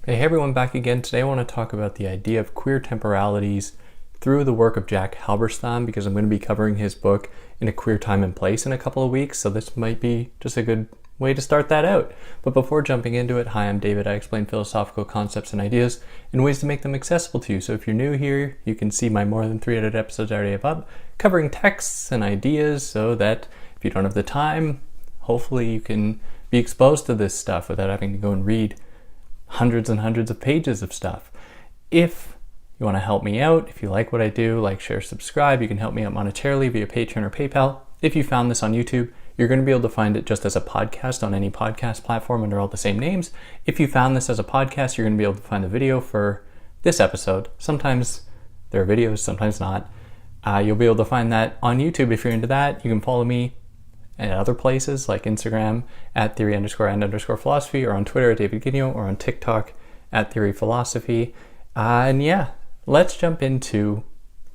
Hey everyone, back again. Today I want to talk about the idea of queer temporalities through the work of Jack Halberstam, because I'm going to be covering his book In a Queer Time and Place in a couple of weeks, so this might be just a good way to start that out. But before jumping into it, hi, I'm David. I explain philosophical concepts and ideas in ways to make them accessible to you. So if you're new here, you can see my more than 300 episodes I already have up, covering texts and ideas, so that if you don't have the time, hopefully you can be exposed to this stuff without having to go and read hundreds and hundreds of pages of stuff. If you want to help me out, if you like what I do, like, share, subscribe, you can help me out monetarily via Patreon or PayPal. If you found this on YouTube, you're going to be able to find it just as a podcast on any podcast platform under all the same names. If you found this as a podcast, you're going to be able to find the video for this episode. Sometimes there are videos, sometimes not. You'll be able to find that on YouTube if you're into that. You can follow me at other places like Instagram at theory_and_philosophy, or on Twitter at David Guigno, or on TikTok at theoryphilosophy. And yeah, let's jump into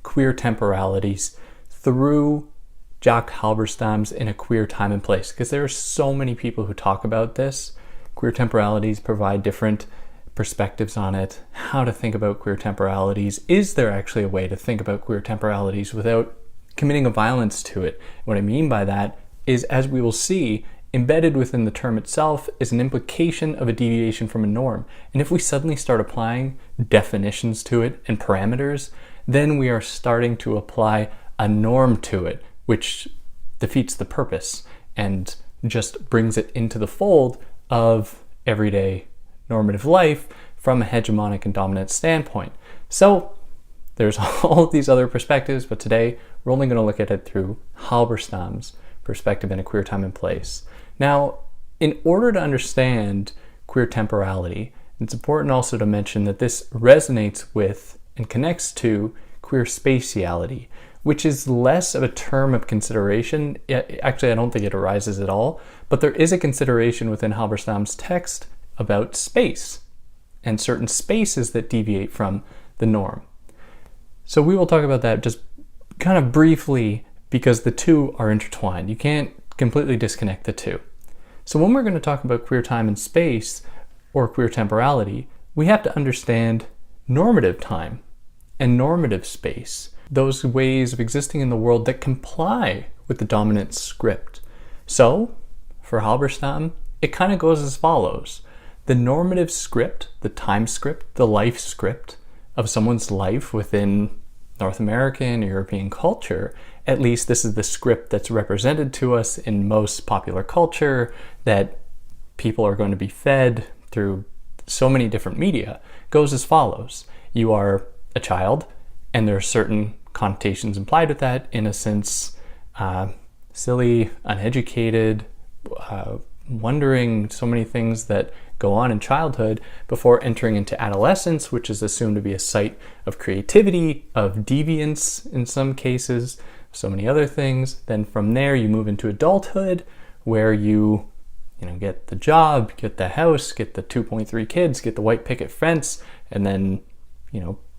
queer temporalities through Jack Halberstam's In a Queer Time and Place, because there are so many people who talk about this. Queer temporalities provide different perspectives on it, how to think about queer temporalities. Is there actually a way to think about queer temporalities without committing a violence to it? What I mean by that is, as we will see, embedded within the term itself is an implication of a deviation from a norm. And if we suddenly start applying definitions to it and parameters, then we are starting to apply a norm to it, which defeats the purpose and just brings it into the fold of everyday normative life from a hegemonic and dominant standpoint. So there's all of these other perspectives, but today we're only going to look at it through Halberstam's perspective in A Queer Time and Place. Now, in order to understand queer temporality, it's important also to mention that this resonates with and connects to queer spatiality, which is less of a term of consideration. Actually, I don't think it arises at all, but there is a consideration within Halberstam's text about space and certain spaces that deviate from the norm. So we will talk about that just kind of briefly, because the two are intertwined. You can't completely disconnect the two. So when we're going to talk about queer time and space, or queer temporality, we have to understand normative time and normative space, those ways of existing in the world that comply with the dominant script. So, for Halberstam, it kind of goes as follows. The normative script, the time script, the life script of someone's life within North American, European culture, at least this is the script that's represented to us in most popular culture, that people are going to be fed through so many different media, goes as follows. You are a child, and there are certain connotations implied with that, innocence, silly, uneducated, wondering, so many things that go on in childhood before entering into adolescence, which is assumed to be a site of creativity, of deviance in some cases, so many other things. Then from there you move into adulthood, where you get the job, get the house, get the 2.3 kids, get the white picket fence, and then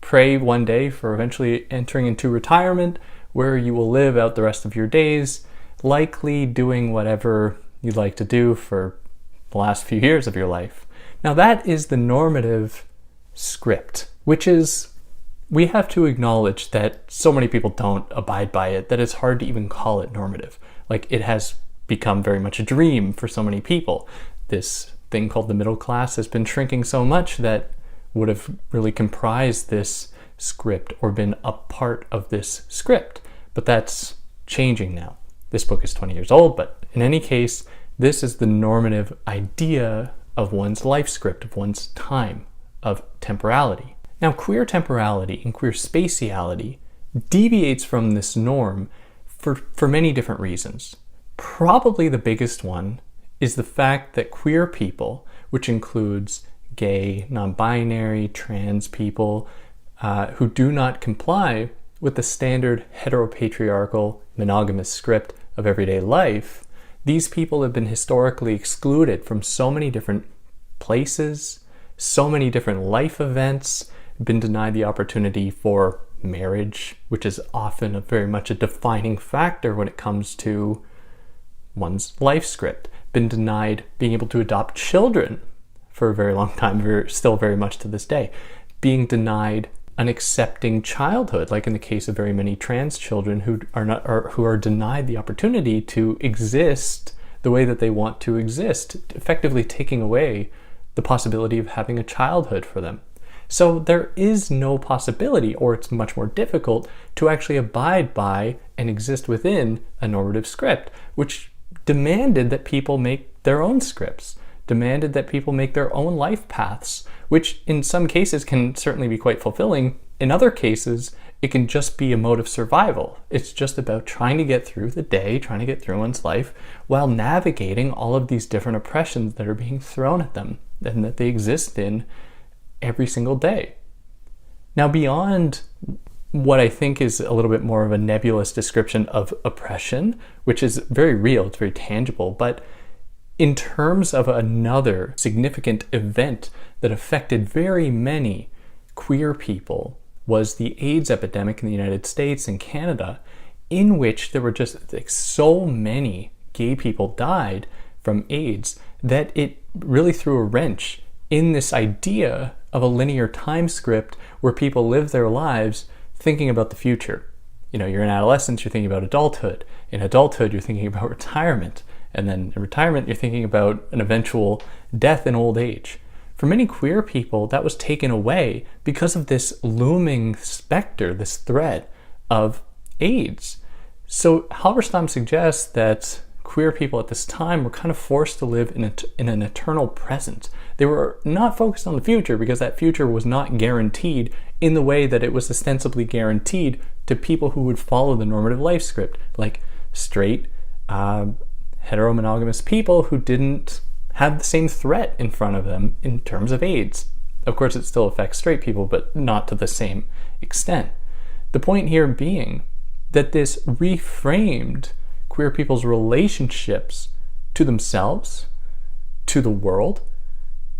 pray one day for eventually entering into retirement, where you will live out the rest of your days, likely doing whatever you'd like to do for the last few years of your life. Now that is the normative script, which is, we have to acknowledge that so many people don't abide by it, that it's hard to even call it normative. Like, it has become very much a dream for so many people. This thing called the middle class has been shrinking so much that would have really comprised this script or been a part of this script. But that's changing now. This book is 20 years old, but in any case, this is the normative idea of one's life script, of one's time, of temporality. Now, queer temporality and queer spatiality deviates from this norm for many different reasons. Probably the biggest one is the fact that queer people, which includes gay, non-binary, trans people, who do not comply with the standard heteropatriarchal monogamous script of everyday life, these people have been historically excluded from so many different places, so many different life events, been denied the opportunity for marriage, which is often very much a defining factor when it comes to one's life script, been denied being able to adopt children, for a very long time, still very much to this day, being denied an accepting childhood, like in the case of very many trans children who are denied the opportunity to exist the way that they want to exist, effectively taking away the possibility of having a childhood for them. So there is no possibility, or it's much more difficult, to actually abide by and exist within a normative script, which demanded that people make their own scripts, demanded that people make their own life paths, which in some cases can certainly be quite fulfilling. In other cases, it can just be a mode of survival. It's just about trying to get through the day, trying to get through one's life, while navigating all of these different oppressions that are being thrown at them and that they exist in every single day. Now, beyond what I think is a little bit more of a nebulous description of oppression, which is very real, it's very tangible, but in terms of another significant event that affected very many queer people was the AIDS epidemic in the United States and Canada, in which there were just like so many gay people died from AIDS that it really threw a wrench in this idea of a linear time script where people live their lives thinking about the future. You know, you're in adolescence, you're thinking about adulthood. In adulthood, you're thinking about retirement. And then in retirement, you're thinking about an eventual death in old age. For many queer people, that was taken away because of this looming specter, this threat of AIDS. So Halberstam suggests that queer people at this time were kind of forced to live in an eternal present. They were not focused on the future because that future was not guaranteed in the way that it was ostensibly guaranteed to people who would follow the normative life script, like straight, heteromonogamous people who didn't have the same threat in front of them in terms of AIDS. Of course, it still affects straight people, but not to the same extent. The point here being that this reframed queer people's relationships to themselves, to the world,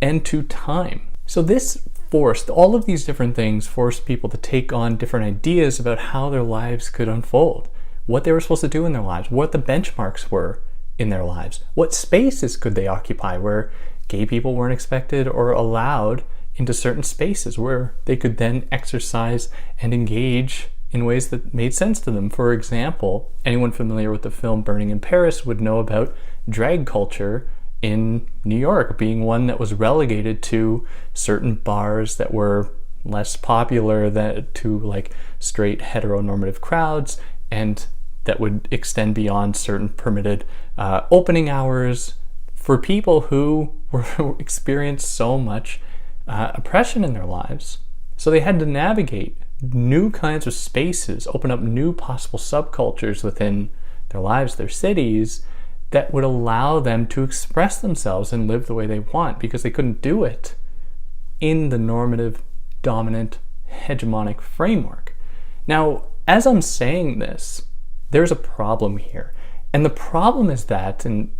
and to time. So this forced, all of these different things forced people to take on different ideas about how their lives could unfold, what they were supposed to do in their lives, what the benchmarks were in their lives, what spaces could they occupy where gay people weren't expected or allowed into certain spaces where they could then exercise and engage in ways that made sense to them. For example, anyone familiar with the film Burning in Paris would know about drag culture in New York being one that was relegated to certain bars that were less popular to like straight heteronormative crowds, and that would extend beyond certain permitted opening hours for people who were experienced so much oppression in their lives. So they had to navigate new kinds of spaces, open up new possible subcultures within their lives, their cities, that would allow them to express themselves and live the way they want, because they couldn't do it in the normative, dominant, hegemonic framework. Now, as I'm saying this, there's a problem here. And the problem is that, and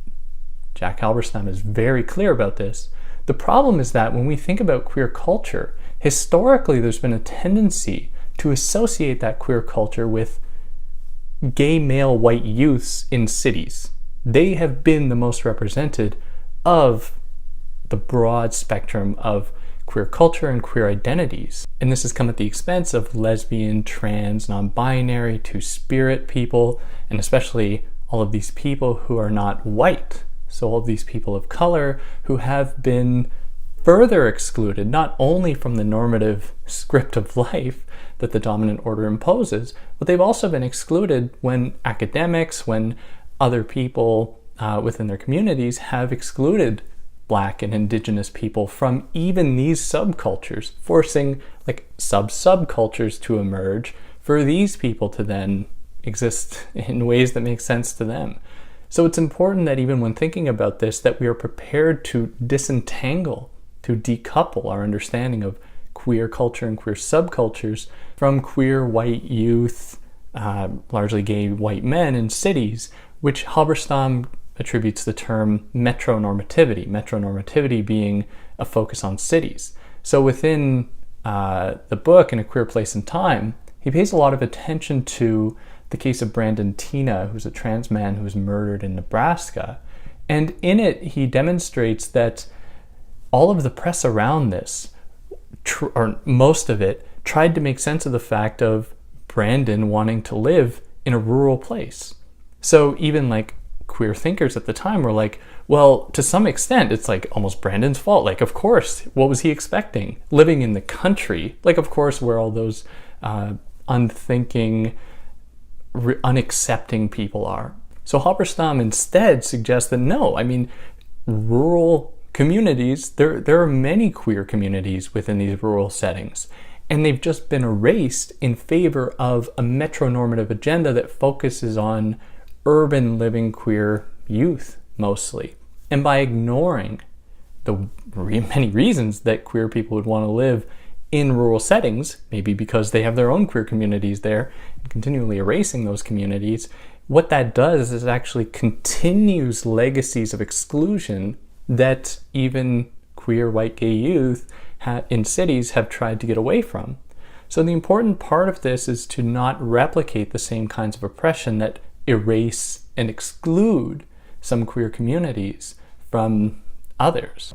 Jack Halberstam is very clear about this, the problem is that when we think about queer culture, historically there's been a tendency to associate that queer culture with gay male white youths in cities. They have been the most represented of the broad spectrum of queer culture and queer identities. And this has come at the expense of lesbian, trans, non-binary, two-spirit people, and especially all of these people who are not white. So all of these people of color who have been further excluded, not only from the normative script of life that the dominant order imposes, but they've also been excluded when academics, when other people within their communities have excluded Black and Indigenous people from even these subcultures, forcing like subcultures to emerge for these people to then exist in ways that make sense to them. So it's important that even when thinking about this, that we are prepared to disentangle, to decouple our understanding of queer culture and queer subcultures from queer white youth, largely gay white men in cities, which Halberstam attributes the term metronormativity being a focus on cities. So within the book, In a Queer Place and Time, he pays a lot of attention to the case of Brandon Tina, who's a trans man who was murdered in Nebraska. And in it, he demonstrates that all of the press around this, or most of it, tried to make sense of the fact of Brandon wanting to live in a rural place. So even like queer thinkers at the time were like, well, to some extent, it's like almost Brandon's fault. Like, of course, what was he expecting? Living in the country, like, of course, where all those unthinking, unaccepting people are. So Halberstam instead suggests that no, I mean, rural communities, there are many queer communities within these rural settings, and they've just been erased in favor of a metronormative agenda that focuses on urban living queer youth mostly. And by ignoring the many reasons that queer people would want to live in rural settings, maybe because they have their own queer communities there, and continually erasing those communities, what that does is it actually continues legacies of exclusion that even queer white gay youth in cities have tried to get away from. So the important part of this is to not replicate the same kinds of oppression that erase and exclude some queer communities from others.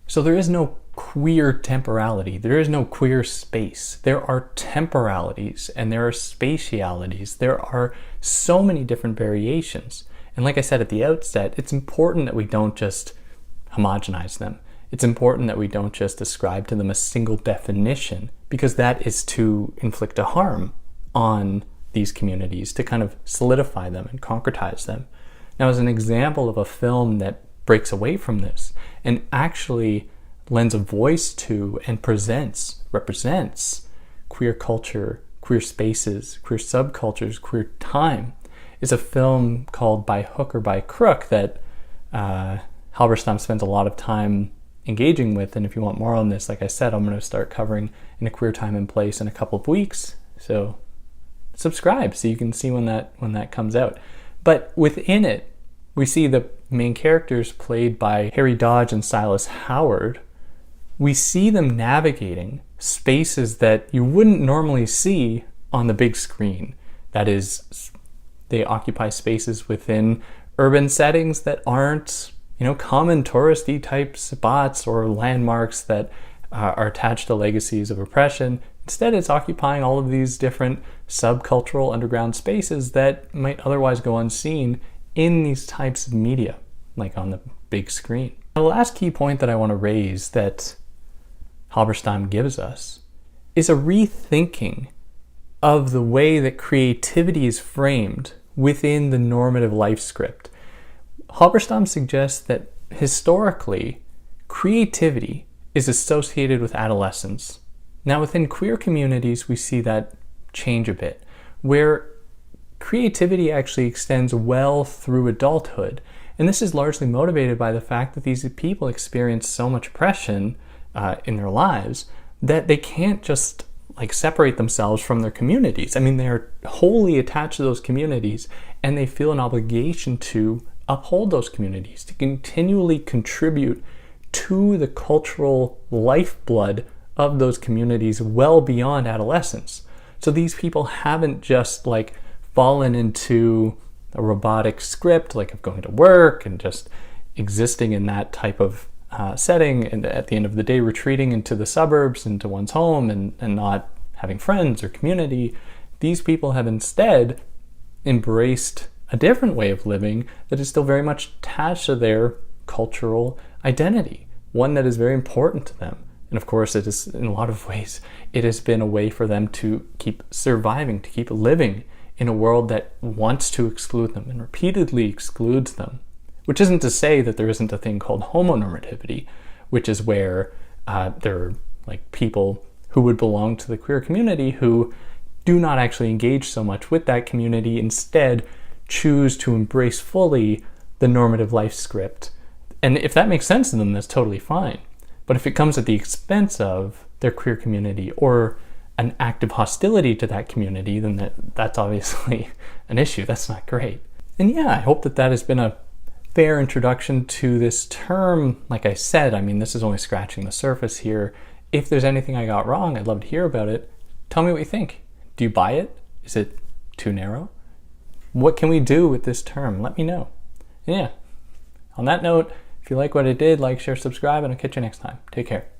So there is no queer temporality. There is no queer space. There are temporalities and there are spatialities. There are so many different variations. And like I said at the outset, it's important that we don't just homogenize them. It's important that we don't just ascribe to them a single definition, because that is to inflict a harm on these communities, to kind of solidify them and concretize them. Now, as an example of a film that breaks away from this and actually lends a voice to and represents queer culture, queer spaces, queer subcultures, queer time, is a film called By Hook or By Crook that Halberstam spends a lot of time engaging with. And if you want more on this, like I said, I'm going to start covering in a Queer Time and Place in a couple of weeks. So subscribe so you can see when that comes out. But within it, we see the main characters played by Harry Dodge and Silas Howard. We see them navigating spaces that you wouldn't normally see on the big screen. That is, they occupy spaces within urban settings that aren't, common touristy type spots or landmarks that are attached to legacies of oppression. Instead, it's occupying all of these different subcultural underground spaces that might otherwise go unseen in these types of media, like on the big screen. The last key point that I want to raise that Halberstam gives us is a rethinking of the way that creativity is framed within the normative life script. Halberstam suggests that historically, creativity is associated with adolescence. Now, within queer communities, we see that change a bit, where creativity actually extends well through adulthood. And this is largely motivated by the fact that these people experience so much oppression in their lives that they can't just separate themselves from their communities. I mean, they're wholly attached to those communities, and they feel an obligation to uphold those communities, to continually contribute to the cultural lifeblood of those communities well beyond adolescence. So these people haven't just fallen into a robotic script of going to work and just existing in that type of setting, and at the end of the day retreating into the suburbs, into one's home, and not having friends or community. These people have instead embraced a different way of living that is still very much attached to their cultural identity, one that is very important to them. And of course, it is, in a lot of ways, it has been a way for them to keep surviving, to keep living in a world that wants to exclude them and repeatedly excludes them. Which isn't to say that there isn't a thing called homonormativity, which is where there are people who would belong to the queer community who do not actually engage so much with that community, instead choose to embrace fully the normative life script. And if that makes sense to them, that's totally fine. But if it comes at the expense of their queer community or an active hostility to that community, then that's obviously an issue. That's not great. And yeah, I hope that has been a fair introduction to this term. Like I said, I mean, this is only scratching the surface here. If there's anything I got wrong, I'd love to hear about it. Tell me what you think. Do you buy it? Is it too narrow? What can we do with this term? Let me know. Yeah. On that note, If you like what I did, like, share, subscribe, and I'll catch you next time. Take care.